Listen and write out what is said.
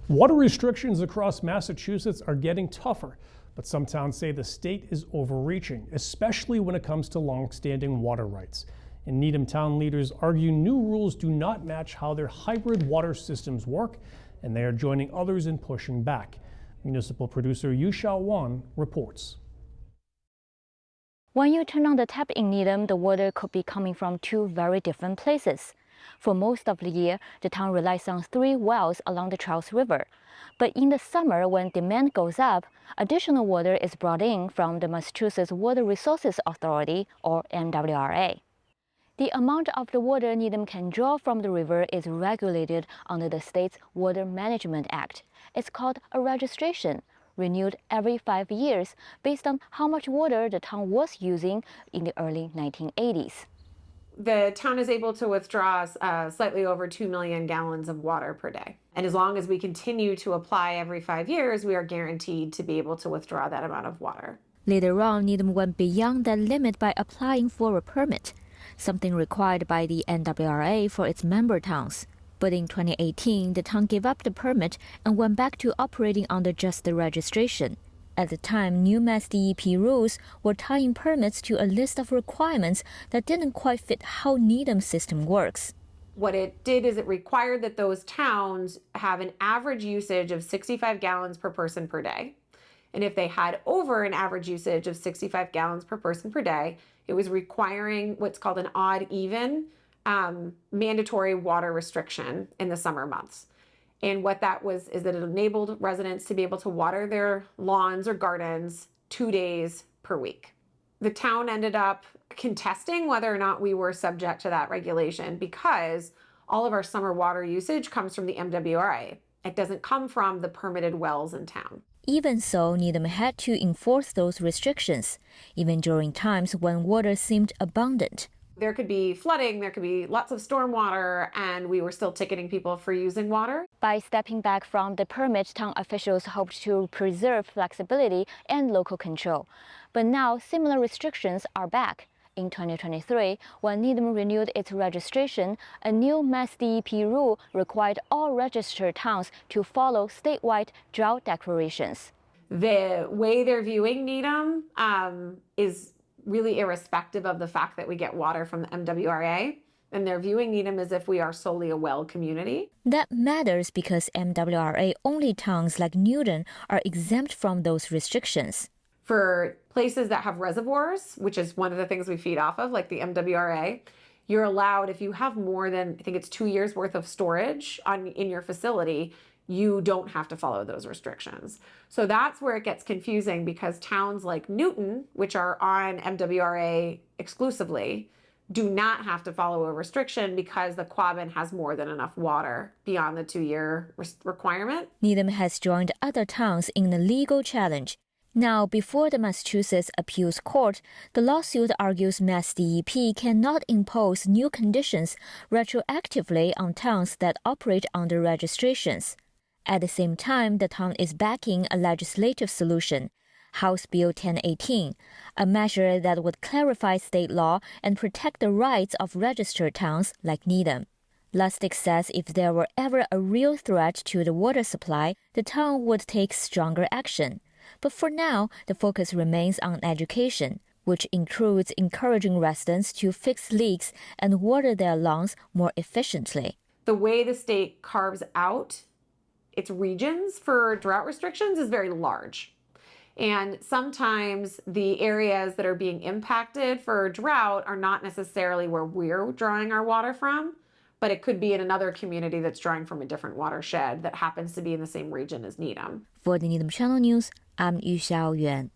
Water restrictions across Massachusetts are getting tougher, but some towns say the state is overreaching, especially when it comes to long-standing water rights. In Needham, town leaders argue new rules do not match how their hybrid water systems work, and they are joining others in pushing back. Municipal producer Yu Xiaowan reports. When you turn on the tap in Needham, the water could be coming from two very different places. For most of the year, the town relies on 3 wells along the Charles River. But in the summer, when demand goes up, additional water is brought in from the Massachusetts Water Resources Authority, or MWRA. The amount of the water Needham can draw from the river is regulated under the state's Water Management Act. It's called a registration, renewed every 5 years based on how much water the town was using in the early 1980s. The town is able to withdraw slightly over 2 million gallons of water per day. And as long as we continue to apply every 5 years, we are guaranteed to be able to withdraw that amount of water. Later on, Needham went beyond that limit by applying for a permit, something required by the NWRA for its member towns. But in 2018, the town gave up the permit and went back to operating under just the registration. At the time, new Mass DEP rules were tying permits to a list of requirements that didn't quite fit how Needham's system works. What it did is it required that those towns have an average usage of 65 gallons per person per day. And if they had over an average usage of 65 gallons per person per day, it was requiring what's called an odd-even mandatory water restriction in the summer months. And what that was is that it enabled residents to be able to water their lawns or gardens 2 days per week. The town ended up contesting whether or not we were subject to that regulation because all of our summer water usage comes from the MWRA. It doesn't come from the permitted wells in town. Even so, Needham had to enforce those restrictions, even during times when water seemed abundant. There could be flooding, there could be lots of storm water, and we were still ticketing people for using water. By stepping back from the permit, town officials hoped to preserve flexibility and local control. But now similar restrictions are back. In 2023, when Needham renewed its registration, a new Mass DEP rule required all registered towns to follow statewide drought declarations. The way they're viewing Needham is really irrespective of the fact that we get water from the MWRA, and they're viewing Needham as if we are solely a well community. That matters because MWRA-only towns like Newton are exempt from those restrictions. For places that have reservoirs, which is one of the things we feed off of, like the MWRA, you're allowed, if you have more than, I think it's 2 years worth of storage in your facility, you don't have to follow those restrictions. So that's where it gets confusing because towns like Newton, which are on MWRA exclusively, do not have to follow a restriction because the Quabbin has more than enough water beyond the 2-year requirement. Needham has joined other towns in the legal challenge. Now, before the Massachusetts Appeals Court, the lawsuit argues Mass DEP cannot impose new conditions retroactively on towns that operate under registrations. At the same time, the town is backing a legislative solution, House Bill 1018, a measure that would clarify state law and protect the rights of registered towns like Needham. Lustig says if there were ever a real threat to the water supply, the town would take stronger action. But for now, the focus remains on education, which includes encouraging residents to fix leaks and water their lawns more efficiently. The way the state carves out its regions for drought restrictions is very large. And sometimes the areas that are being impacted for drought are not necessarily where we're drawing our water from, but it could be in another community that's drawing from a different watershed that happens to be in the same region as Needham. For the Needham Channel News, I'm Yu Xiaoyuan.